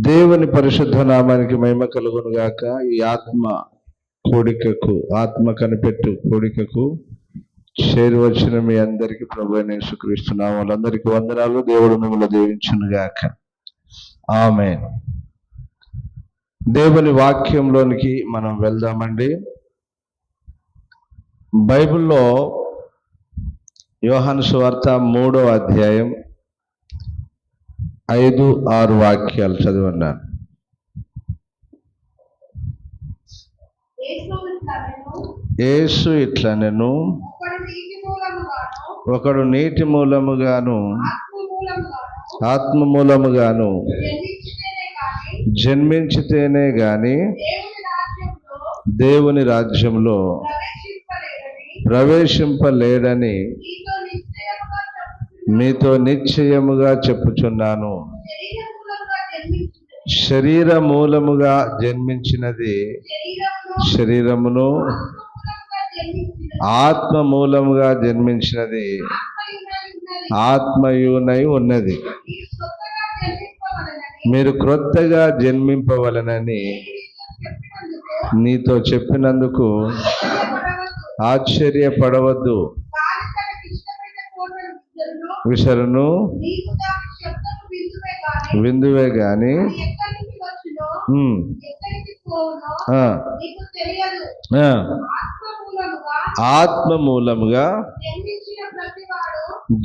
దేవుని పరిశుద్ధ నామానికి మహిమ కలుగును గాక. ఈ ఆత్మ కనిపెట్టు కోడికకు చేరి వచ్చిన మీ అందరికీ ప్రభు అయిన యేసుక్రీస్తు నామములందరికీ వందనాలు. దేవుడు మిమ్మల్ని దీవించును గాక. ఆమేన్. దేవుని వాక్యంలోనికి మనం వెళ్దామండి. బైబిల్లో యోహాను సువార్త 3వ అధ్యాయం 5-6 వాక్యాలు చదివన్నాను. యేసు ఇట్లనెను, ఒకడు నీటి మూలముగాను ఆత్మ మూలముగాను జన్మించితేనే గాని దేవుని రాజ్యంలో ప్రవేశింపలేడని మీతో నిశ్చయముగా చెప్పుచున్నాను. శరీర మూలముగా జన్మించినది శరీరమును, ఆత్మ మూలముగా జన్మించినది ఆత్మయునై ఉన్నది. మీరు క్రొత్తగా జన్మింపవలనని నీతో చెప్పినందుకు ఆశ్చర్యపడవద్దు. విసరును విందువే గాని ఆత్మ మూలముగా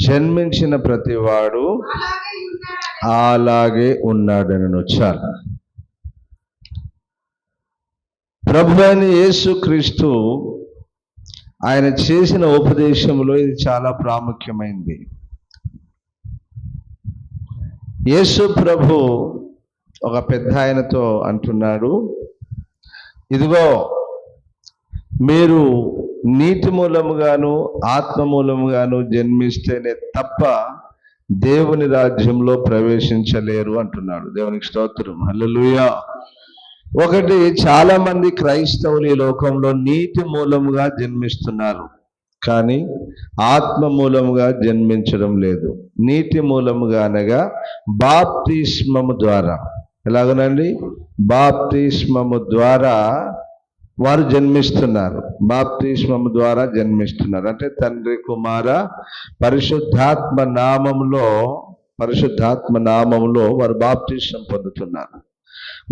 జన్మించిన ప్రతివాడు అలాగే ఉన్నాడనను. చాలు. ప్రభు అయిన యేసుక్రీస్తు ఆయన చేసిన ఉపదేశంలో ఇది చాలా ప్రాముఖ్యమైనది. యేసు ప్రభు ఒక పెద్ద ఆయనతో అంటున్నాడు, ఇదిగో మీరు నీటి మూలముగాను ఆత్మ మూలముగాను జన్మిస్తేనే తప్ప దేవుని రాజ్యంలో ప్రవేశించలేరు అంటున్నాడు. దేవునికి స్తోత్రం, హల్లెలూయా. ఒకటి, చాలా మంది క్రైస్తవులు ఈ లోకంలో నీటి మూలముగా జన్మిస్తున్నారు, కానీ ఆత్మ మూలముగా జన్మించడం లేదు. నీటి మూలముగా అనగా బాప్తిస్మము ద్వారా. ఎలాగనండి? బాప్తిస్మము ద్వారా వారు జన్మిస్తున్నారు. బాప్తిస్మము ద్వారా జన్మిస్తున్నారు అంటే తండ్రి, కుమార, పరిశుద్ధాత్మ నామములో వారు బాప్తిస్మం పొందుతున్నారు.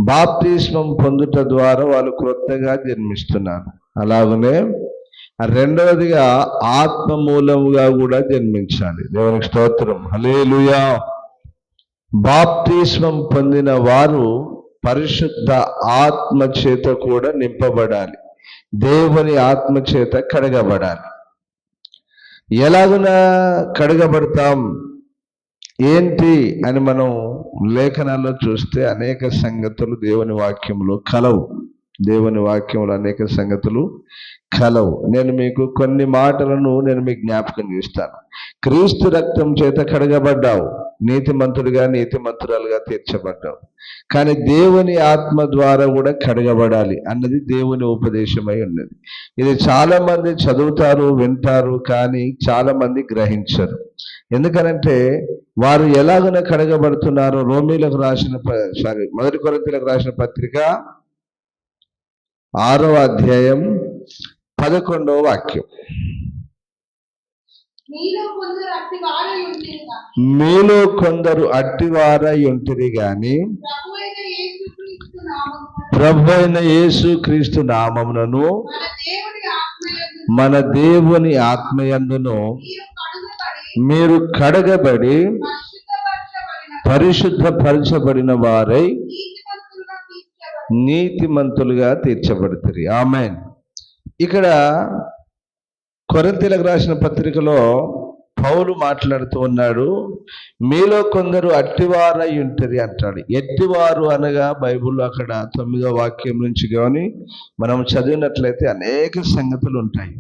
బాప్తిస్మం పొందుట ద్వారా వాళ్ళు క్రొత్తగా జన్మిస్తున్నారు. అలాగనే రెండవదిగా ఆత్మ మూలముగా కూడా జన్మించాలి. దేవునికి స్తోత్రం, హల్లెలూయా. బాప్తిస్మం పొందిన వారు పరిశుద్ధ ఆత్మ చేత కూడా నింపబడాలి. దేవుని ఆత్మ చేత కడగబడాలి. ఎలాగున కడగబడతాం ఏంటి అని మనం లేఖనాల్లో చూస్తే అనేక సంగతులు దేవుని వాక్యంలో కలవు. దేవుని వాక్యంలో అనేక సంగతులు కలవు. నేను మీకు కొన్ని మాటలను మీకు జ్ఞాపకం చేస్తాను. క్రీస్తు రక్తం చేత కడగబడ్డావు, నీతిమంతుడిగా నీతిమంతురాలుగా తీర్చబడ్డావు. కానీ దేవుని ఆత్మ ద్వారా కూడా కడగబడాలి అన్నది దేవుని ఉపదేశమై ఉన్నది. ఇది చాలా మంది చదువుతారు, వింటారు, కానీ చాలా మంది గ్రహించరు. ఎందుకనంటే వారు ఎలాగన కడగబడుతున్నారు? మొదటి కొరింథీయులకు రాసిన పత్రిక 6వ అధ్యాయం 11వ వాక్యం. మీలో కొందరు అట్టివారై ఉంటిరి గాని ప్రభు అయిన యేసుక్రీస్తు నామమునను మన దేవుని ఆత్మయందును మీరు కడగబడి పరిశుద్ధపరచబడిన వారై నీతిమంతులుగా తీర్చబడుతారు. ఆమేన్. ఇక్కడ కొరింథీయులకు రాసిన పత్రికలో పౌలు మాట్లాడుతూ ఉన్నాడు, మీలో కొందరు అట్టివారై ఉంటది అంటాడు. ఎట్టివారు అనగా బైబిల్లో అక్కడ 9వ వాక్యం నుంచి కానీ మనం చదివినట్లయితే అనేక సంగతులు ఉంటాయి.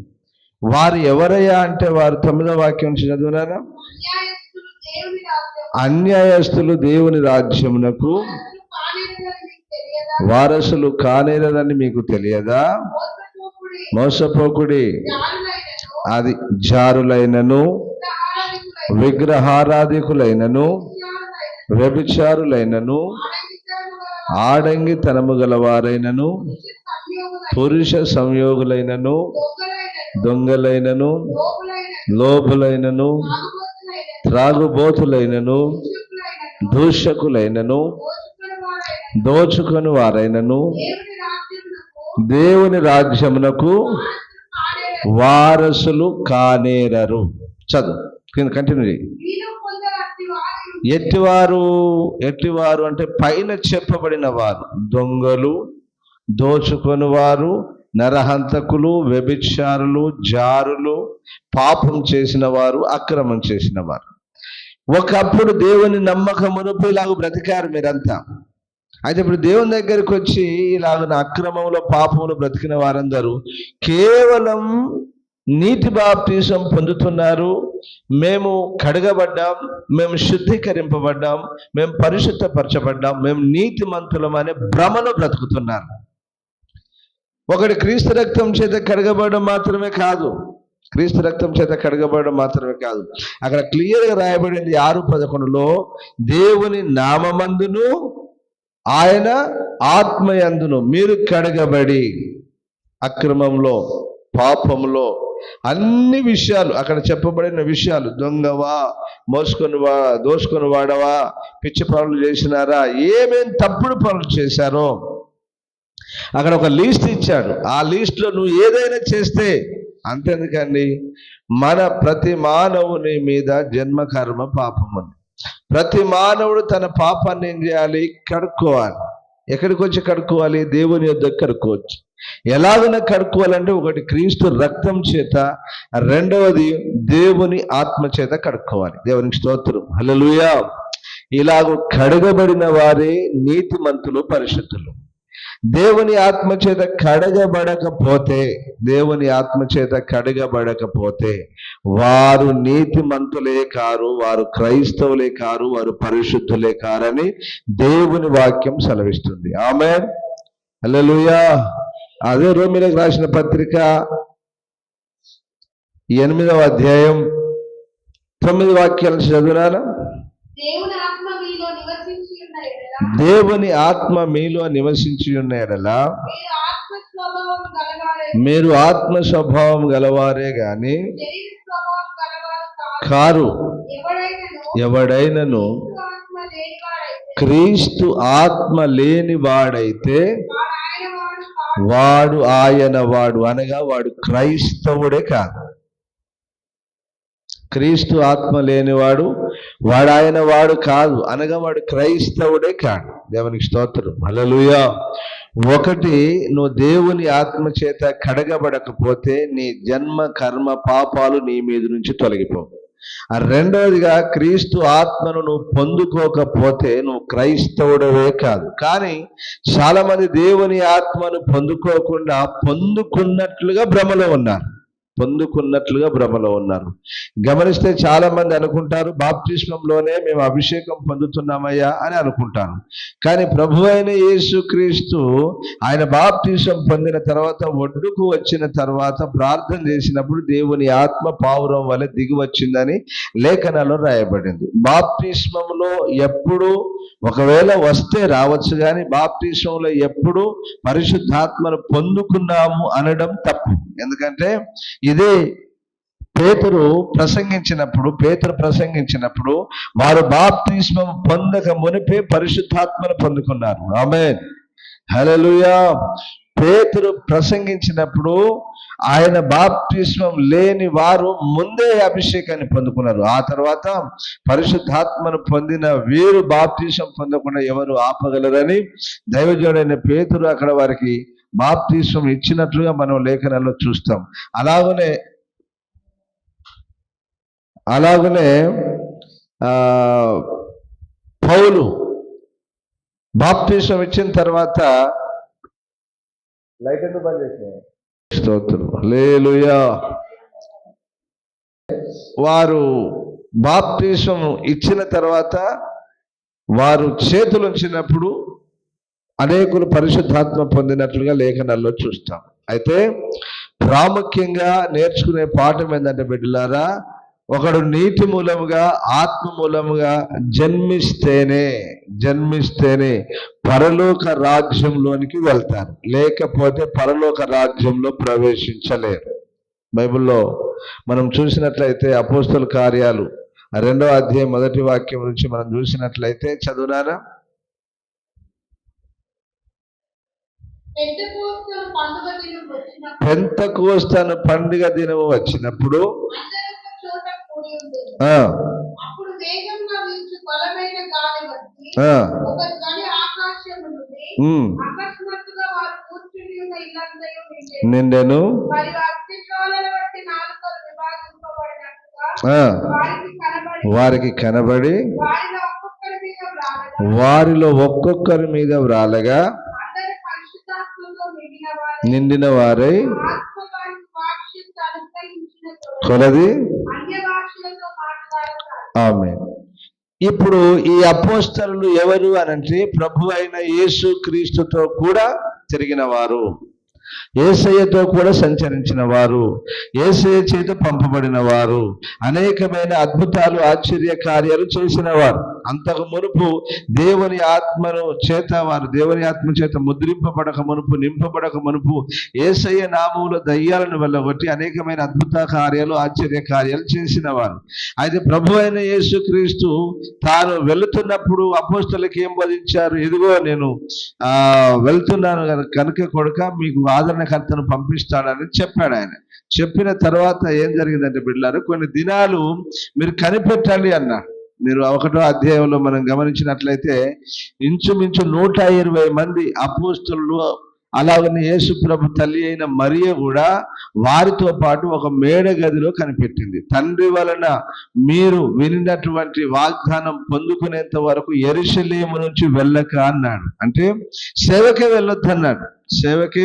వారు ఎవరయ్యా అంటే వారు 9వ వాక్యం నుంచి చదివినారా? అన్యాయస్తులు దేవుని రాజ్యమునకు వారసులు కానేరని మీకు తెలియదా? మోసపోకుడి, అది జారులైనను విగ్రహారాధికులైనను వ్యభిచారులైనను ఆడంగి తనము గలవారైనను పురుష సంయోగులైనను దొంగలైనను లోబులైనను త్రాగుబోతులైనను దూషకులైనను దోచుకొని వారైనను దేవుని రాజ్యమునకు వారసులు కానేరరు. చదువు కంటిన్యూ చేయి. ఎట్టివారు అంటే పైన చెప్పబడిన వారు దొంగలు, దోచుకొని వారు, నరహంతకులు, వ్యభిచారులు, జారులు, పాపం చేసిన వారు, అక్రమం చేసిన వారు. ఒకప్పుడు దేవుని నమ్మకమును ఇలాగ బ్రతికారు మీరంతా. అయితే ఇప్పుడు దేవుని దగ్గరికి వచ్చి ఇలాగ అక్రమంలో పాపంలో బ్రతికిన వారందరూ కేవలం నీటి బాప్తీసం పొందుతున్నారు. మేము కడగబడ్డాం, మేము శుద్ధీకరింపబడ్డాం, మేము పరిశుద్ధపరచబడ్డాం, మేము నీతిమంతులం అనే భ్రమను బ్రతుకుతున్నారు. ఒకటి క్రీస్తు రక్తం చేత కడగబడడం మాత్రమే కాదు, క్రీస్తు రక్తం చేత కడగబడడం మాత్రమే కాదు, అక్కడ క్లియర్గా రాయబడింది 6:11లో దేవుని నామమందును ఆయన ఆత్మయందును మీరు కడగబడి అక్రమంలో పాపంలో అన్ని విషయాలు అక్కడ చెప్పబడిన విషయాలు, దొంగవా, దోసుకొని వాడవా, పిచ్చి పనులు చేసినారా, ఏమేం తప్పుడు పనులు చేశారో అక్కడ ఒక లిస్ట్ ఇచ్చాడు. ఆ లిస్ట్లో నువ్వు ఏదైనా చేస్తే అంతేందుకండి, మన ప్రతి మానవుని మీద జన్మ కర్మ పాపం ఉంది. ప్రతి మానవుడు తన పాపాన్ని ఏం చేయాలి? కడుక్కోవాలి. ఎక్కడికి వచ్చి కడుక్కోవాలి? దేవుని యొద్దకు కడుక్కోవచ్చు. ఎలాగైనా కడుక్కోవాలంటే ఒకటి క్రీస్తు రక్తం చేత, రెండవది దేవుని ఆత్మ చేత కడుక్కోవాలి. దేవునికి స్తోత్రం, హల్లెలూయా. ఇలాగ కడగబడిన వారే నీతిమంతులు, పరిశుద్ధులు. దేవుని ఆత్మ చేత కడగబడకపోతే వారు నీతిమంతులే కారు, వారు క్రైస్తవులే కారు, వారు పరిశుద్ధులే కారని దేవుని వాక్యం సెలవిస్తుంది. ఆమేన్, హల్లెలూయా. అదే రోమీయులకు రాసిన పత్రిక 8వ అధ్యాయం 9 వాక్యాలను చదువునారా? దేవుని ఆత్మ మీలో నివసించి ఉన్న ఎడల మీరు ఆత్మ స్వభావం గలవారే గాని కారు. ఎవడైనను క్రీస్తు ఆత్మ లేని వాడైతే వాడు ఆయన వాడు, అనగా వాడు క్రైస్తవుడే కాదు. క్రీస్తు ఆత్మ లేనివాడు వాడు ఆయన వాడు కాదు, అనగా వాడు క్రైస్తవుడే కాదు. దేవునికి స్తోత్రం, హల్లెలూయా. ఒకటి, నువ్వు దేవుని ఆత్మ చేత కడగబడకపోతే నీ జన్మ కర్మ పాపాలు నీ మీద నుంచి తొలగిపోవు. రెండవదిగా, క్రీస్తు ఆత్మను నువ్వు పొందుకోకపోతే నువ్వు క్రైస్తవుడవే కాదు. కానీ చాలా మంది దేవుని ఆత్మను పొందుకోకుండా పొందుకున్నట్లుగా భ్రమలో ఉన్నారు. గమనిస్తే చాలా మంది అనుకుంటారు బాప్తిస్మంలోనే మేము అభిషేకం పొందుతున్నామయ్యా అని అనుకుంటారు. కానీ ప్రభు అయిన యేసుక్రీస్తు ఆయన బాప్తిస్మం పొందిన తర్వాత ఒడ్డుకు వచ్చిన తర్వాత ప్రార్థన చేసినప్పుడు దేవుని ఆత్మ పావురం వలె దిగి వచ్చిందని లేఖనాల్లో రాయబడింది. బాప్తిస్మంలో ఎప్పుడు ఒకవేళ వస్తే రావచ్చు, కానీ బాప్తిస్మంలో ఎప్పుడు పరిశుద్ధాత్మను పొందుకున్నాము అనడం తప్పు. ఎందుకంటే ఇదే పేతురు ప్రసంగించినప్పుడు వారు బాప్తిస్మం పొందక మునిపే పరిశుద్ధాత్మను పొందుకున్నారు. ఆమేన్, హల్లెలూయా. పేతురు ప్రసంగించినప్పుడు ఆయన బాప్తిస్మం లేని వారు ముందే అభిషేకాన్ని పొందుకున్నారు. ఆ తర్వాత పరిశుద్ధాత్మను పొందిన వీరు బాప్తిస్మం పొందకుండా ఎవరు ఆపగలరని దైవజనుడైన పేతురు అక్కడ వారికి బాప్తిస్మం ఇచ్చినట్లుగా మనం లేఖనాల్లో చూస్తాం. అలాగనే పౌలు బాప్తిస్మం ఇచ్చిన తర్వాత స్తోత్రం, హల్లెలూయా. వారు బాప్తిస్మం ఇచ్చిన తర్వాత వారు చేతులుంచినప్పుడు అనేకులు పరిశుద్ధాత్మ పొందినట్లుగా లేఖనాల్లో చూస్తాం. అయితే ప్రాముఖ్యంగా నేర్చుకునే పాఠం ఏంటంటే బిడ్డలారా, ఒకడు నీటి మూలముగా ఆత్మ మూలముగా జన్మిస్తేనే పరలోక రాజ్యంలోనికి వెళ్తారు, లేకపోతే పరలోక రాజ్యంలో ప్రవేశించలేరు. బైబిల్లో మనం చూసినట్లయితే అపోస్తల కార్యాలు 2వ అధ్యాయం 1వ వాక్యం నుంచి మనం చూసినట్లయితే చదువునారా. పెంతెకోస్తు పండుగ దినము వచ్చినప్పుడు నిండెను, వారికి కనబడి వారిలో ఒక్కొక్కరి మీద వ్రాలగా నిండిన వారై కొలది. ఆమేన్. ఇప్పుడు ఈ అపోస్తలులు ఎవరు అనంటే ప్రభు అయిన యేసు క్రీస్తుతో కూడా తిరిగిన వారు, యేసయ్యతో కూడా సంచరించిన వారు, యేసయ్య చేత పంపబడిన వారు, అనేకమైన అద్భుతాలు ఆశ్చర్య కార్యాలు చేసిన వారు. అంతకు మునుపు దేవుని ఆత్మను చేత వారు దేవుని ఆత్మ చేత ముద్రింపబడక మునుపు, నింపబడక మునుపు యేసయ్య నామములో దయ్యాలను వెళ్ళగొట్టి అనేకమైన అద్భుత కార్యాలు ఆశ్చర్య కార్యాలు చేసిన వారు. అయితే ప్రభు అయిన యేసుక్రీస్తు తాను వెళుతున్నప్పుడు అపోస్తలులకు ఏం బోధించారు? ఇదిగో నేను వెళ్తున్నాను కనుక కొడుక మీకు ఆదరణకర్తను పంపిస్తాడని చెప్పాడు. ఆయన చెప్పిన తర్వాత ఏం జరిగిందంటే బిడ్డలారా, కొన్ని దినాలు మీరు కనిపెట్టండి అన్నాడు. మీరు 1వ అధ్యాయంలో మనం గమనించినట్లయితే ఇంచుమించు 120 మంది అపోస్తలులు, అలాగనే యేసు ప్రభు తల్లి అయిన మరియ కూడా వారితో పాటు ఒక మేడ గదిలో కనిపెట్టింది. తండ్రి వలన మీరు వినినటువంటి వాగ్దానం పొందుకునేంత వరకు యెరూషలేము నుంచి వెళ్ళక అన్నాడు. అంటే సేవకే వెళ్ళొద్దన్నాడు, సేవకు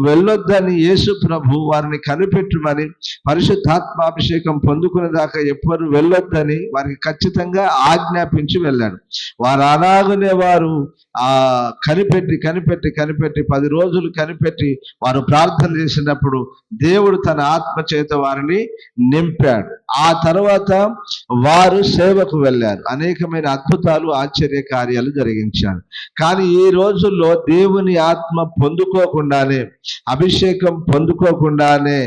వెళ్ళొద్దని యేసు ప్రభు వారిని కనిపెట్టమని, పరిశుద్ధాత్మాభిషేకం పొందుకునే దాకా ఎవ్వరు వెళ్ళొద్దని వారికి ఖచ్చితంగా ఆజ్ఞాపించి వెళ్ళాడు. వారు అలాగనే వారు కనిపెట్టి 10 రోజులు కనిపెట్టి వారు ప్రార్థన చేసినప్పుడు దేవుడు తన ఆత్మ చేత వారిని నింపాడు. ఆ తర్వాత వారు సేవకు వెళ్ళారు, అనేకమైన అద్భుతాలు ఆశ్చర్య కార్యాలు జరిగించారు. కానీ ఈ రోజుల్లో దేవుని ఆత్మ పొందుకోకుండానే, అభిషేకం పొందుకోకుండానే,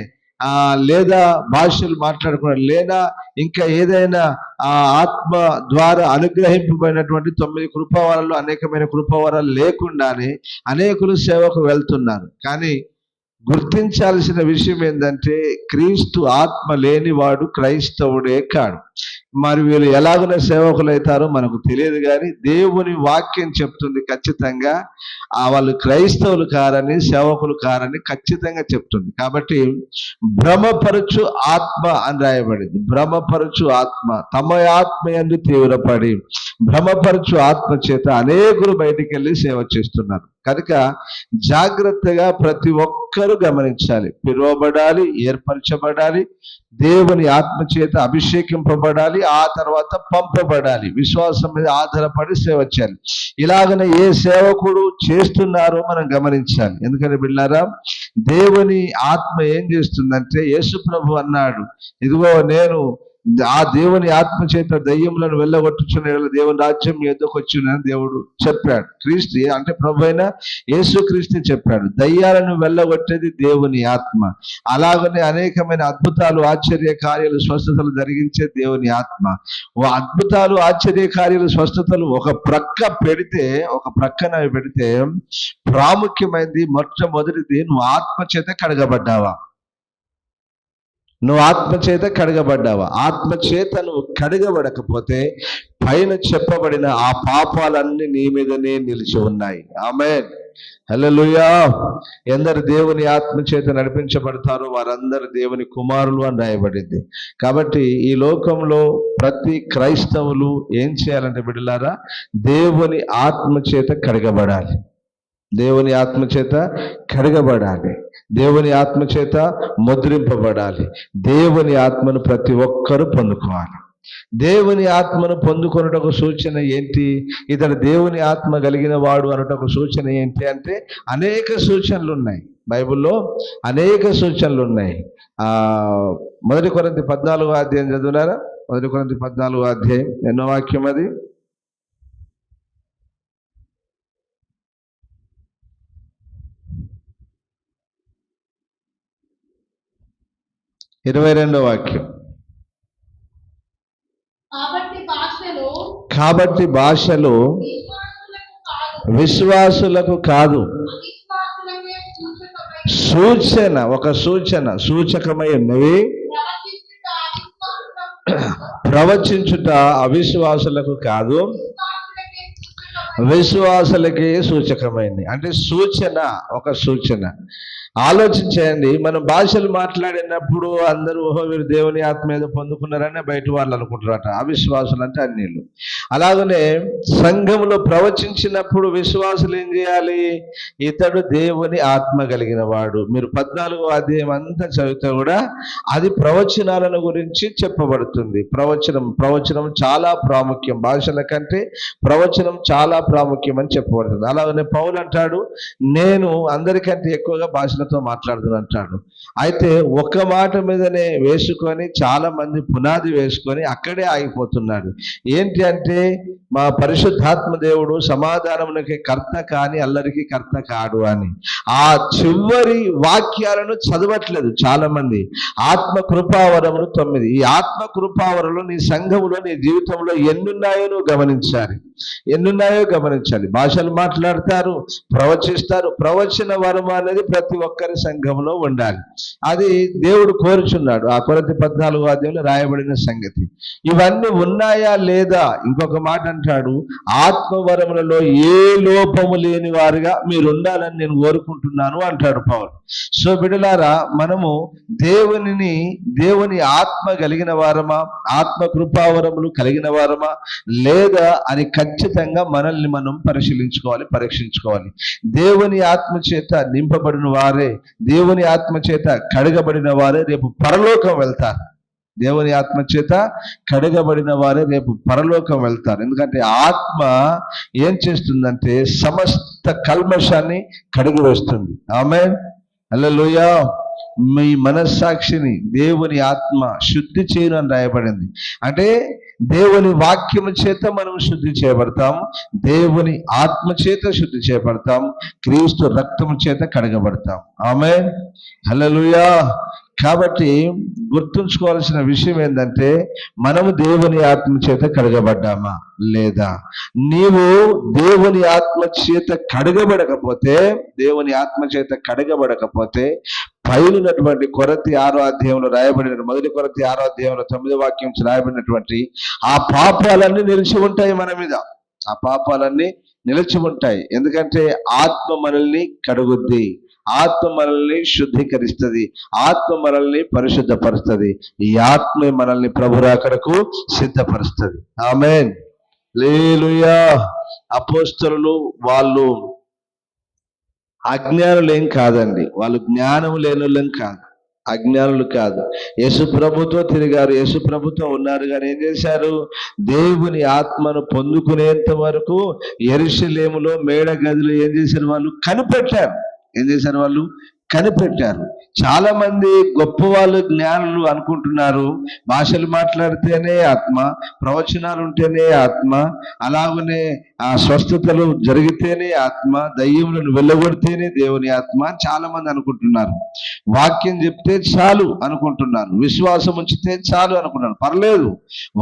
లేదా భాషలు మాట్లాడకుండా, లేదా ఇంకా ఏదైనా ఆత్మ ద్వారా అనుగ్రహింపబడినటువంటి 9 కృపావరాలు, అనేకమైన కృపావరాలు లేకుండానే అనేకులు సేవకు వెళ్తున్నారు. కానీ గుర్తించాల్సిన విషయం ఏంటంటే క్రీస్తు ఆత్మ లేనివాడు క్రైస్తవుడే కాడు. మరి వీళ్ళు ఎలాగైనా సేవకులు అవుతారో మనకు తెలియదు, కానీ దేవుని వాక్యం చెప్తుంది ఖచ్చితంగా వాళ్ళు క్రైస్తవులు కారని, సేవకులు కారని ఖచ్చితంగా చెప్తుంది. కాబట్టి భ్రమపరచు ఆత్మ అని రాయబడింది. భ్రమపరచు ఆత్మ, తమ ఆత్మ యందు తీవ్రపడి భ్రమపరచు ఆత్మ చేత అనేకులు బయటికి వెళ్ళి సేవ చేస్తున్నారు. కనుక జాగ్రత్తగా ప్రతి ఒక్కరూ గమనించాలి. పిలువబడాలి, ఏర్పరచబడాలి, దేవుని ఆత్మ చేత అభిషేకింపబడాలి, ఆ తర్వాత పంపబడాలి, విశ్వాసం మీద ఆధారపడి సేవ చేయాలి. ఇలాగనే ఏ సేవకుడు చేస్తున్నారో మనం గమనించాలి. ఎందుకంటే బిడ్డలారా, దేవుని ఆత్మ ఏం చేస్తుందంటే యేసు ప్రభు అన్నాడు, ఇదిగో నేను ఆ దేవుని ఆత్మ చేత దయ్యములను వెళ్ళగొట్టుచున్న దేవుని రాజ్యం ఎద్దకు వచ్చిందని దేవుడు చెప్పాడు. క్రీస్తు అంటే ప్రభు అయిన యేసు క్రీస్తు చెప్పాడు, దయ్యాలను వెళ్ళగొట్టేది దేవుని ఆత్మ. అలాగనే అనేకమైన అద్భుతాలు ఆశ్చర్య కార్యాలు స్వస్థతలు జరిగించే దేవుని ఆత్మ. అద్భుతాలు ఆశ్చర్య కార్యాలు స్వస్థతలు ఒక ప్రక్కన పెడితే ప్రాముఖ్యమైనది మొట్టమొదటిది, నువ్వు ఆత్మ చేత కడగబడ్డావా? నువ్వు ఆత్మ చేత కడగబడ్డావా? ఆత్మ చేత నువ్వు కడగబడకపోతే పైన చెప్పబడిన ఆ పాపాలన్నీ నీ మీదనే నిలిచి ఉన్నాయి. ఆమేన్, హల్లెలూయా. ఎందరు దేవుని ఆత్మ చేత నడిపించబడతారో వారందరూ దేవుని కుమారులు అని రాయబడింది. కాబట్టి ఈ లోకంలో ప్రతి క్రైస్తవులు ఏం చేయాలంటే బిడ్డలారా, దేవుని ఆత్మ చేత కడగబడాలి, దేవుని ఆత్మ చేత కడగబడాలి, దేవుని ఆత్మ చేత ముద్రింపబడాలి. దేవుని ఆత్మను ప్రతి ఒక్కరూ పొందుకోవాలి. దేవుని ఆత్మను పొందుకొనుటకు సూచన ఏంటి? ఇతడు దేవుని ఆత్మ కలిగిన వాడు అనుటకు సూచన ఏంటి అంటే అనేక సూచనలు ఉన్నాయి బైబిల్లో, అనేక సూచనలు ఉన్నాయి. 1 కొరింథీ 14వ అధ్యాయం చదివినారా? 1 కొరింథీ 14వ అధ్యాయం ఎన్నో వాక్యం అది? 22వ వాక్యం. కాబట్టి భాషలు విశ్వాసులకు కాదు, సూచన, ఒక సూచన, సూచకమై ఉన్నవి. ప్రవచించుట అవిశ్వాసులకు కాదు, విశ్వాసులకే సూచకమైంది. అంటే సూచన, ఒక సూచన. ఆలోచించండి, మనం భాషలు మాట్లాడినప్పుడు అందరూ ఓహో వీరు దేవుని ఆత్మ ఏదో పొందుకున్నారని బయట వాళ్ళు అనుకుంటారట, అవిశ్వాసులు అంటే అన్యులు. అలాగనే సంఘంలో ప్రవచించినప్పుడు విశ్వాసులు ఏం చేయాలి? ఇతడు దేవుని ఆత్మ కలిగిన వాడు. మీరు 14వ అధ్యాయం అంతా చదివితే కూడా అది ప్రవచనాలను గురించి చెప్పబడుతుంది. ప్రవచనం చాలా ప్రాముఖ్యం, భాషల కంటే ప్రవచనం చాలా ప్రాముఖ్యం అని చెప్పబడుతుంది. అలాగనే పౌలు అంటాడు, నేను అందరికంటే ఎక్కువగా భాషలతో మాట్లాడుతున్నాను అంటాడు. అయితే ఒక మాట మీదనే వేసుకొని చాలా మంది పునాది వేసుకొని అక్కడే ఆగిపోతున్నాడు. ఏంటి అంటే మా పరిశుద్ధాత్మ దేవుడు సమాధానమునకి కర్త కాని అల్లరికి కర్త కాడు అని ఆ చివరి వాక్యాలను చదవట్లేదు చాలా మంది. ఆత్మ కృపావరములు 9. ఈ ఆత్మ కృపావరంలో నీ సంఘములో, నీ జీవితంలో ఎన్నున్నాయో నువ్వు గమనించాలి, ఎన్నున్నాయో గమనించాలి. భాషలు మాట్లాడతారు, ప్రవచిస్తారు. ప్రవచన వరం అనేది ప్రతి ఒక్కరి సంఘంలో ఉండాలి. అది దేవుడు కోరుచున్నాడు. ఆ కొరింథీ 14వ అధ్యాయంలో రాయబడిన సంగతి. ఇవన్నీ ఉన్నాయా లేదా? ఇంకొక మాట అంటాడు, ఆత్మవరములలో ఏ లోపము లేని వారుగా మీరు ఉండాలని నేను కోరుకుంటున్నాను అంటాడు పౌలు. సో బిడ్డలారా, మనము దేవుని ఆత్మ కలిగిన వారమా, ఆత్మ కృపావరములు కలిగిన వారమా లేదా అని ఖచ్చితంగా మనల్ని మనం పరిశీలించుకోవాలి, పరీక్షించుకోవాలి. దేవుని ఆత్మ చేత నింపబడిన వారే, దేవుని ఆత్మ చేత కడగబడిన వారే రేపు పరలోకం వెళ్తారు. దేవుని ఆత్మ చేత కడగబడిన వారే రేపు పరలోకం వెళ్తారు. ఎందుకంటే ఆత్మ ఏం చేస్తుందంటే సమస్త కల్మషాన్ని కడిగి వేస్తుంది. ఆమేన్, హల్లెలూయా. మీ మనస్సాక్షిని దేవుని ఆత్మ శుద్ధి చేయను అని రాయబడింది. అంటే దేవుని వాక్యము చేత మనం శుద్ధి చేయబడతాము, దేవుని ఆత్మ చేత శుద్ధి చేయబడతాము, క్రీస్తు రక్తము చేత కడగబడతాం. ఆమేన్, హల్లెలూయా. కాబట్టి గుర్తుంచుకోవాల్సిన విషయం ఏంటంటే మనము దేవుని ఆత్మ చేత కడగబడ్డామా లేదా? నీవు దేవుని ఆత్మ చేత కడగబడకపోతే, దేవుని ఆత్మ చేత కడగబడకపోతే పైనటువంటి కొరింథీ 6వ అధ్యాయంలో రాయబడిన 1 కొరింథీ 6వ అధ్యాయంలో 9వ వాక్యం రాయబడినటువంటి ఆ పాపాలన్నీ నిలిచి ఉంటాయి మన మీద. ఆ పాపాలన్నీ నిలిచి ఉంటాయి. ఎందుకంటే ఆత్మ మనల్ని కడుగుద్ది, ఆత్మ మనల్ని శుద్ధీకరిస్తుంది, ఆత్మ మనల్ని పరిశుద్ధపరుస్తుంది. ఈ ఆత్మ మనల్ని ప్రభు రాకడకు సిద్ధపరుస్తుంది. ఆమేన్, హల్లెలూయా. అపోస్తలులు వాళ్ళు అజ్ఞానులు ఏం కాదండి, వాళ్ళు జ్ఞానం లేనులేం కాదు, అజ్ఞానులు కాదు. యేసు ప్రభుతో తిరిగారు, యేసు ప్రభుతో ఉన్నారు, కానీ ఏం చేశారు? దేవుని ఆత్మను పొందుకునేంత వరకు యెరూషలేములో మేడ గదిలో ఏం చేశారు? వాళ్ళు కనిపెట్టారు. ఏం చేశారు? వాళ్ళు కనిపెట్టారు. చాలా మంది గొప్ప వాళ్ళు, జ్ఞానులు అనుకుంటున్నారు భాషలు మాట్లాడితేనే ఆత్మ, ప్రవచనాలు ఉంటేనే ఆత్మ, అలాగనే ఆ స్వస్థతలు జరిగితేనే ఆత్మ, దయ్యములను వెళ్ళగొడితేనే దేవుని ఆత్మ అని చాలా మంది అనుకుంటున్నారు. వాక్యం చెప్తే చాలు అనుకుంటున్నారు, విశ్వాసం ఉంచితే చాలు అనుకుంటున్నారు. పర్లేదు,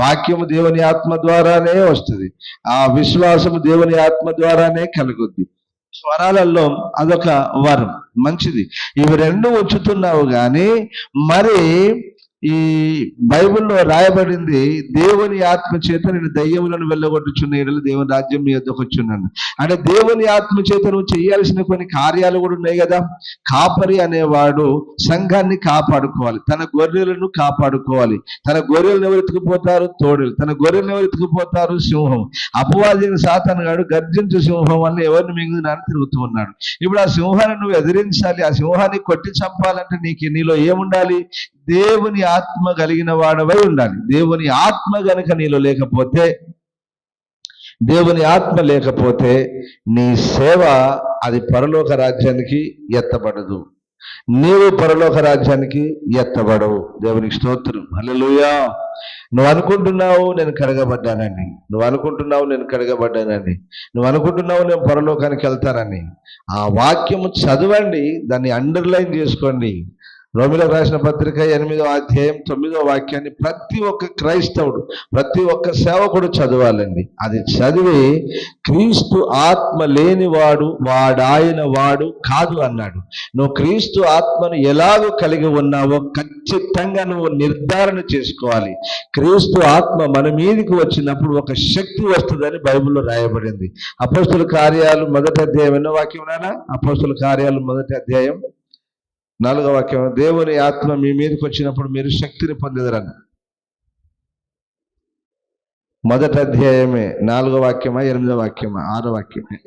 వాక్యము దేవుని ఆత్మ ద్వారానే వస్తుంది, ఆ విశ్వాసము దేవుని ఆత్మ ద్వారానే కలుగుద్ది. స్వరాలలో అదొక వరం, మంచిది. ఇవి రెండు ఉంచుతున్నావు కానీ మరి ఈ బైబిల్లో రాయబడింది దేవుని ఆత్మ చేత నేను దయ్యములను వెళ్ళగొట్టుచున్న ఎడల దేవుని రాజ్యం మీ యొద్దకు వచ్చున్నాను అంటే దేవుని ఆత్మ చేత నువ్వు చేయాల్సిన కొన్ని కార్యాలు కూడా ఉన్నాయి కదా. కాపరి అనేవాడు సంఘాన్ని కాపాడుకోవాలి, తన గొర్రెలను కాపాడుకోవాలి. తన గొర్రెలను ఎవరు ఎత్తుకుపోతారు? తోడేలు. తన గొర్రెలను ఎవరు ఎత్తుకుపోతారు? సింహం. అపవాదిని సాతాను గాడు గర్జించు సింహం వల్ల ఎవరిని మింగుదని తిరుగుతూ ఉన్నాడు. ఇప్పుడు ఆ సింహాన్ని నువ్వు ఎదిరించాలి, ఆ సింహాన్ని కొట్టి చంపాలంటే నీలో ఏముండాలి? దేవుని ఆత్మ కలిగిన వాడవై ఉండాలి. దేవుని ఆత్మ గనుక నీలో లేకపోతే, దేవుని ఆత్మ లేకపోతే నీ సేవ అది పరలోక రాజ్యానికి ఎత్తబడదు. నీవు పరలోక రాజ్యానికి ఎత్తబడవు. దేవునికి స్తోత్రం. హల్లెలూయా. నువ్వు అనుకుంటున్నావు నేను కడగబడ్డానని, నువ్వు అనుకుంటున్నావు నేను కడగబడ్డానని, నువ్వు అనుకుంటున్నావు నేను పరలోకానికి వెళ్తానని. ఆ వాక్యము చదవండి, దాన్ని అండర్లైన్ చేసుకోండి. రోమిలకు రాసిన పత్రిక 8వ అధ్యాయం 9వ వాక్యాన్ని ప్రతి ఒక్క క్రైస్తవుడు, ప్రతి ఒక్క సేవకుడు చదవాలండి. అది చదివి క్రీస్తు ఆత్మ లేనివాడు వాడాయన వాడు కాదు అన్నాడు. నువ్వు క్రీస్తు ఆత్మను ఎలాగో కలిగి ఉన్నావో ఖచ్చితంగా నువ్వు నిర్ధారణ చేసుకోవాలి. క్రీస్తు ఆత్మ మన మీదకి వచ్చినప్పుడు ఒక శక్తి వస్తుందని బైబిల్లో రాయబడింది. అపోస్తుల కార్యాలు 1వ అధ్యాయం ఎన్నో వాక్యం నానా? అపోస్తుల కార్యాలు 1వ అధ్యాయం 4వ వాక్యం. దేవుని ఆత్మ మీ మీదకి వచ్చినప్పుడు మీరు శక్తిని పొందేదరని. 1వ అధ్యాయమే 4వ వాక్యమా 8వ వాక్యమా 6వ వాక్యమే?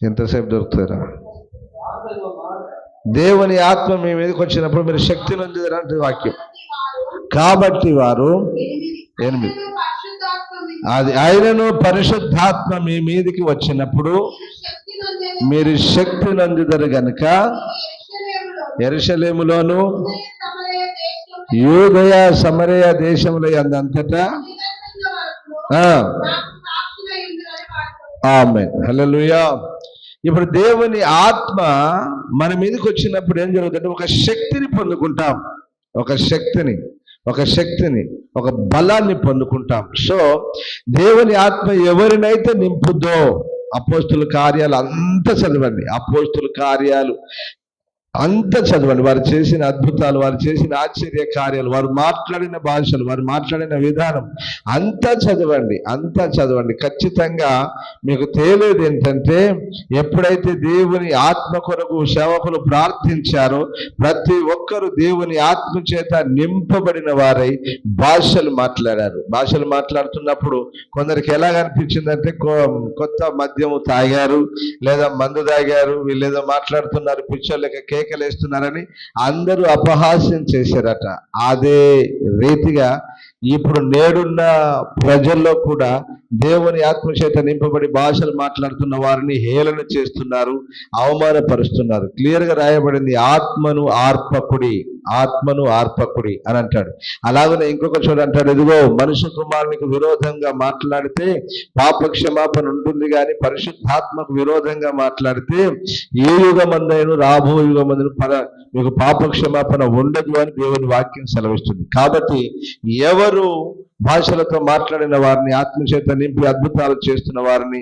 ఎంతసేపు దొరుకుతారా? దేవుని ఆత్మ మీ మీదకి వచ్చినప్పుడు మీరు శక్తిని పొందేదరంటే వాక్యం. కాబట్టి వారు 8 అది ఆయనను పరిశుద్ధాత్మ మీ మీదికి వచ్చినప్పుడు మీరు శక్తి నందుదరు గనుక యెరూషలేములోను యూదయ సమరయ దేశముల యందంతటా ఆమేన్. హల్లెలూయా. ఇప్పుడు దేవుని ఆత్మ మన మీదకి వచ్చినప్పుడు ఏం జరుగుతుందంటే ఒక శక్తిని పొందుకుంటాం, ఒక శక్తిని ఒక బలాన్ని పొందుకుంటాం. సో దేవుని ఆత్మ ఎవరినైతే నింపుద్దో, అపోస్తుల కార్యాలు అంతా చదవండి, అపోస్తుల కార్యాలు అంతా చదవండి. వారు చేసిన అద్భుతాలు, వారు చేసిన ఆశ్చర్య కార్యాలు, వారు మాట్లాడిన భాషలు, వారు మాట్లాడిన విధానం అంతా చదవండి. ఖచ్చితంగా మీకు తేలేది ఏంటంటే, ఎప్పుడైతే దేవుని ఆత్మ కొరకు సేవకులు ప్రార్థించారో ప్రతి ఒక్కరు దేవుని ఆత్మ చేత నింపబడిన వారై భాషలు మాట్లాడారు. భాషలు మాట్లాడుతున్నప్పుడు కొందరికి ఎలాగ అనిపించిందంటే కొత్త మద్యము తాగారు, లేదా మందు తాగారు, వీళ్ళేదో మాట్లాడుతున్నారు పిచ్చోళ్ళకి కేకలేస్తున్నారని అందరూ అపహాస్యం చేశారట. అదే రీతిగా ఇప్పుడు నేడున్న ప్రజల్లో కూడా దేవుని ఆత్మచేత నింపబడి భాషలు మాట్లాడుతున్న వారిని హేళన చేస్తున్నారు, అవమానపరుస్తున్నారు. క్లియర్ గా రాయబడింది, ఆత్మను ఆర్పకుడి అని అంటాడు. అలాగనే ఇంకొక చోట అంటాడు, ఇదిగో మనుష్య కుమారునికి విరోధంగా మాట్లాడితే పాప క్షమాపణ ఉంటుంది, కానీ పరిశుద్ధాత్మకు విరోధంగా మాట్లాడితే ఏ యుగమందైనా రాబో యుగమందు మీకు పాప క్షమాపణ ఉండదు అని దేవుని వాక్యం సెలవిస్తుంది. కాబట్టి ఎవరు భాషలతో మాట్లాడిన వారిని, ఆత్మచేత నింపి అద్భుతాలు చేస్తున్న వారిని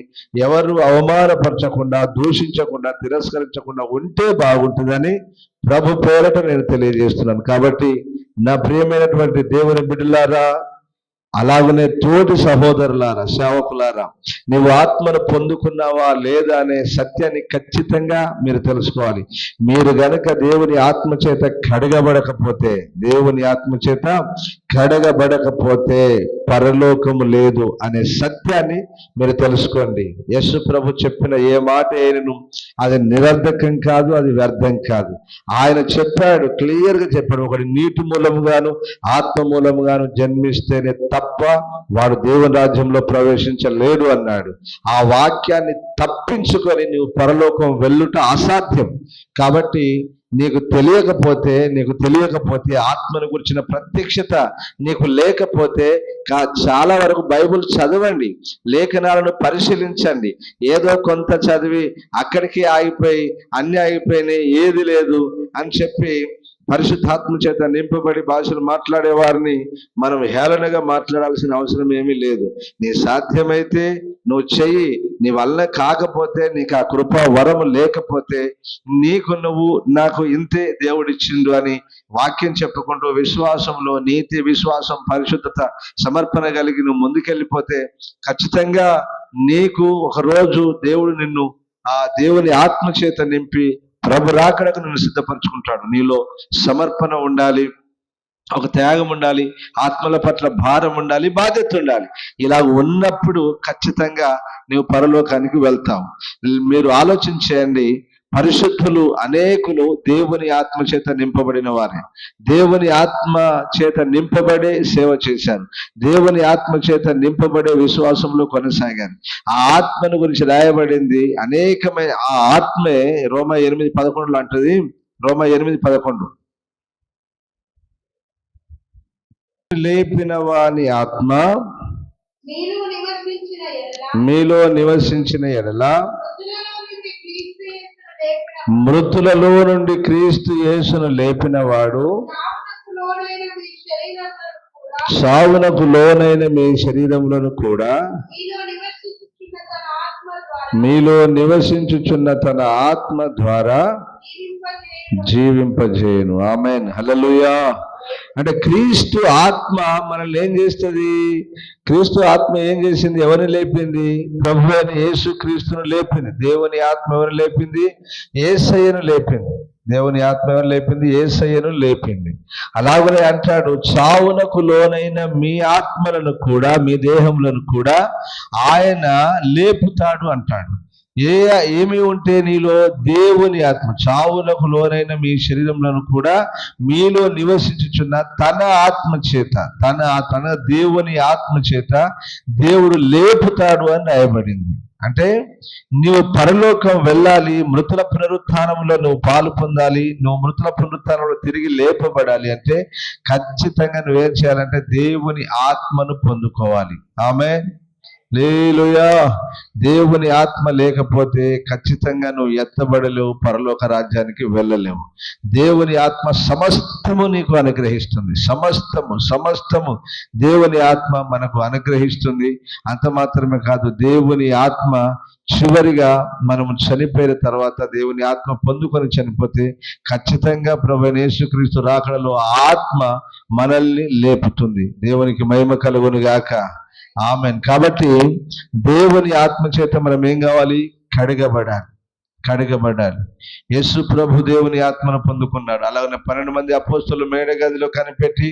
ఎవరు అవమానపరచకుండా, దూషించకుండా, తిరస్కరించకుండా ఉంటే బాగుంటుందని ప్రభు పేరట నేను తెలియజేస్తున్నాను. కాబట్టి నా ప్రియమైనటువంటి దేవుని బిడ్డలారా, అలాగనే తోటి సహోదరులారా, సేవకులారా, నీవు ఆత్మను పొందుకున్నావా లేదా అనే సత్యాన్ని ఖచ్చితంగా మీరు తెలుసుకోవాలి. మీరు గనక దేవుని ఆత్మ చేత కడగబడకపోతే పరలోకము లేదు అనే సత్యాన్ని మీరు తెలుసుకోండి. యేసు ప్రభు చెప్పిన ఏ మాట అయినను అది నిరర్ధకం కాదు, అది వ్యర్థం కాదు. ఆయన చెప్పాడు, క్లియర్గా చెప్పాడు, ఒకటి నీటి మూలముగాను ఆత్మ మూలముగాను జన్మిస్తేనే తప్ప వాడు దేవుని రాజ్యంలో ప్రవేశించలేడు అన్నాడు. ఆ వాక్యాన్ని తప్పించుకొని నీవు పరలోకం వెళ్ళుట అసాధ్యం. కాబట్టి నీకు తెలియకపోతే ఆత్మను గురించిన ప్రత్యక్షత నీకు లేకపోతే చాలా వరకు బైబిల్ చదవండి, లేఖనాలను పరిశీలించండి. ఏదో కొంత చదివి అక్కడికి ఆగిపోయి అన్ని ఆగిపోయినాయి, ఏది లేదు అని చెప్పి పరిశుద్ధాత్మ చేత నింపబడి భాషలు మాట్లాడే వారిని మనం హేళనగా మాట్లాడాల్సిన అవసరం ఏమీ లేదు. నీ సాధ్యమైతే నువ్వు చెయ్యి. నీ వల్ల కాకపోతే, నీకు ఆ కృపా వరము లేకపోతే, నాకు ఇంతే దేవుడిచ్చిండు అని వాక్యం చెప్పుకుంటూ విశ్వాసంలో నీతి, విశ్వాసం, పరిశుద్ధత, సమర్పణ కలిగి నువ్వు ముందుకెళ్ళిపోతే ఖచ్చితంగా నీకు ఒకరోజు దేవుడు నిన్ను ఆ దేవుని ఆత్మ చేత నింపి ప్రభు రాకడకు నిన్ను సిద్ధపరచుకుంటాడు. నీలో సమర్పణ ఉండాలి, ఒక త్యాగం ఉండాలి, ఆత్మల పట్ల భారం ఉండాలి, బాధ్యత ఉండాలి. ఇలా ఉన్నప్పుడు ఖచ్చితంగా నీవు పరలోకానికి వెళ్తావు. మీరు ఆలోచించేయండి, పరిశుద్ధులు అనేకులు దేవుని ఆత్మ చేత నింపబడిన వారే. దేవుని ఆత్మ చేత నింపబడే సేవ చేశారు, దేవుని ఆత్మ చేత నింపబడే విశ్వాసంలో కొనసాగారు. ఆ ఆత్మను గురించి రాయబడింది అనేకమైన. ఆ ఆత్మే రోమా 8:11 అంటది. రోమా 8:11, లేపిన వాని ఆత్మ మీలో నివసించిన ఎడల మృతులలో నుండి క్రీస్తు యేసును లేపిన వాడు సావునకు లోనైన మీ శరీరములను కూడా మీలో నివసించుచున్న తన ఆత్మ ద్వారా జీవింపజేయును. ఆమేన్, హల్లెలూయా. అంటే క్రీస్తు ఆత్మ మనల్ని ఏం చేస్తుంది? క్రీస్తు ఆత్మ ఏం చేసింది? ఎవరిని లేపింది? ప్రభు అయిన యేసు క్రీస్తును లేపింది. దేవుని ఆత్మ ఎవరిని లేపింది? యేసయ్యను లేపింది. దేవుని ఆత్మ ఎవరు లేపింది? యేసయ్యను లేపింది. అలాగనే అంటాడు, చావునకు లోనైన మీ ఆత్మలను కూడా, మీ దేహములను కూడా ఆయన లేపుతాడు అంటాడు. ఏమి ఉంటే నీలో? దేవుని ఆత్మ. చావులకు లోనైన మీ శరీరములను కూడా మీలో నివసించుచున్న తన ఆత్మ చేత, తన దేవుని ఆత్మ చేత దేవుడు లేపుతాడు అని రాయబడింది. అంటే నువ్వు పరలోకం వెళ్ళాలి, మృతుల పునరుత్థానంలో నువ్వు పాలు పొందాలి, నువ్వు మృతుల పునరుత్థానంలో తిరిగి లేపబడాలి అంటే ఖచ్చితంగా నువ్వేం చేయాలంటే దేవుని ఆత్మను పొందుకోవాలి. ఆమేన్, హల్లెలూయా. దేవుని ఆత్మ లేకపోతే ఖచ్చితంగా నువ్వు ఎత్తబడలేవు, పరలోక రాజ్యానికి వెళ్ళలేవు. దేవుని ఆత్మ సమస్తము నీకు అనుగ్రహిస్తుంది. సమస్తము దేవుని ఆత్మ మనకు అనుగ్రహిస్తుంది. అంత మాత్రమే కాదు, దేవుని ఆత్మ చివరిగా మనము చనిపోయిన తర్వాత దేవుని ఆత్మ పొందుకొని చనిపోతే ఖచ్చితంగా ప్రభువైన యేసుక్రీస్తు రాకడలో ఆత్మ మనల్ని లేపుతుంది. దేవునికి మహిమ కలుగును గాక. ఆమెన్. కాబట్టి దేవుని ఆత్మ చేత మనం ఏం కావాలి? కడగబడాలి. యేసు ప్రభు దేవుని ఆత్మను పొందుకున్నాడు. అలాగనే 12 మంది అపోస్తలులు మేడ గదిలో కనిపెట్టి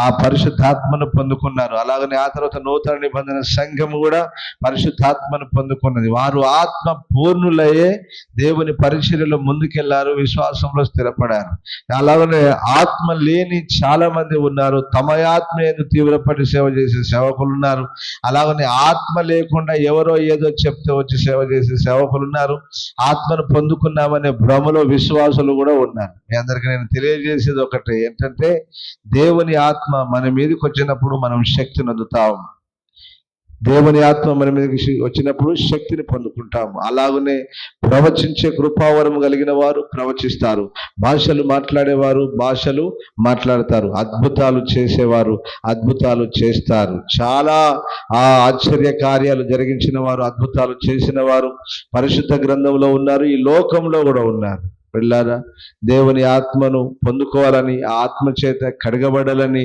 ఆ పరిశుద్ధాత్మను పొందుకున్నారు. అలాగనే ఆ తర్వాత నూతన నిబంధన సంఘం కూడా పరిశుద్ధాత్మను పొందుకున్నది. వారు ఆత్మ పూర్ణులయ్యే దేవుని పరిచర్యలో ముందుకెళ్లారు, విశ్వాసంలో స్థిరపడారు. అలాగనే ఆత్మ లేని చాలా మంది ఉన్నారు, తమ ఆత్మ ఏదో తీవ్రపడి సేవ చేసే సేవకులు ఉన్నారు. అలాగనే ఆత్మ లేకుండా ఎవరో ఏదో చెప్తే వచ్చి సేవ చేసే సేవకులు ఉన్నారు. ఆత్మను పొందుకున్నామనే భ్రమలో విశ్వాసులు కూడా ఉన్నారు. మీ అందరికీ నేను తెలియజేసేది ఒకటే, ఏంటంటే దేవుని ఆత్మ మన మీదకి వచ్చినప్పుడు మనం శక్తిని అందుతాం. దేవుని ఆత్మ మన మీదకి వచ్చినప్పుడు శక్తిని పొందుకుంటాము. అలాగనే ప్రవచించే కృపావరం కలిగిన వారు ప్రవచిస్తారు, భాషలు మాట్లాడేవారు భాషలు మాట్లాడతారు, అద్భుతాలు చేసేవారు అద్భుతాలు చేస్తారు. చాలా ఆశ్చర్య కార్యాలు జరిగించిన వారు, అద్భుతాలు చేసిన వారు పరిశుద్ధ గ్రంథంలో ఉన్నారు, ఈ లోకంలో కూడా ఉన్నారు. పిల్లారా, దేవుని ఆత్మను పొందుకోవాలని, ఆత్మ చేత కడగబడాలని,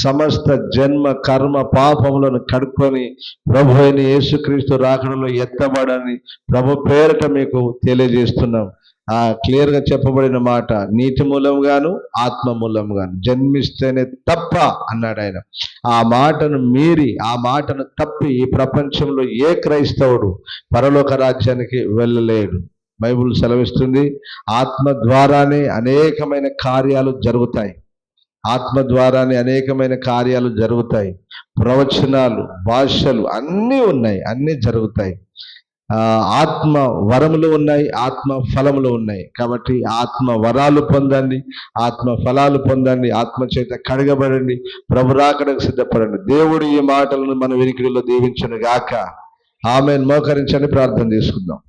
సమస్త జన్మ కర్మ పాపములను కడుక్కొని ప్రభు అయిన యేసుక్రీస్తు రాకడలో ఎత్తబడని ప్రభు పేరట మీకు తెలియజేస్తున్నాం. క్లియర్గా చెప్పబడిన మాట, నీటి మూలంగాను ఆత్మ మూలంగాను జన్మిస్తేనే తప్ప అన్నాడు ఆయన. ఆ మాటను మీరి, ఆ మాటను తప్పి ఈ ప్రపంచంలో ఏ క్రైస్తవుడు పరలోక రాజ్యానికి వెళ్ళలేడు. బైబిల్ సెలవిస్తుంది, ఆత్మ ద్వారానే అనేకమైన కార్యాలు జరుగుతాయి. ఆత్మ ద్వారానే అనేకమైన కార్యాలు జరుగుతాయి. ప్రవచనాలు, భాషలు అన్నీ ఉన్నాయి, అన్నీ జరుగుతాయి. ఆత్మ వరములు ఉన్నాయి, ఆత్మ ఫలములు ఉన్నాయి. కాబట్టి ఆత్మ వరాలు పొందండి, ఆత్మ ఫలాలు పొందండి, ఆత్మ చేత కడగబడండి, ప్రభు రాకడకు సిద్ధపడండి. దేవుడు ఈ మాటలను మన వినికిడిలో దీవించును గాక. ఆమేన్. మోకరించండి, ప్రార్థన చేసుకుందాం.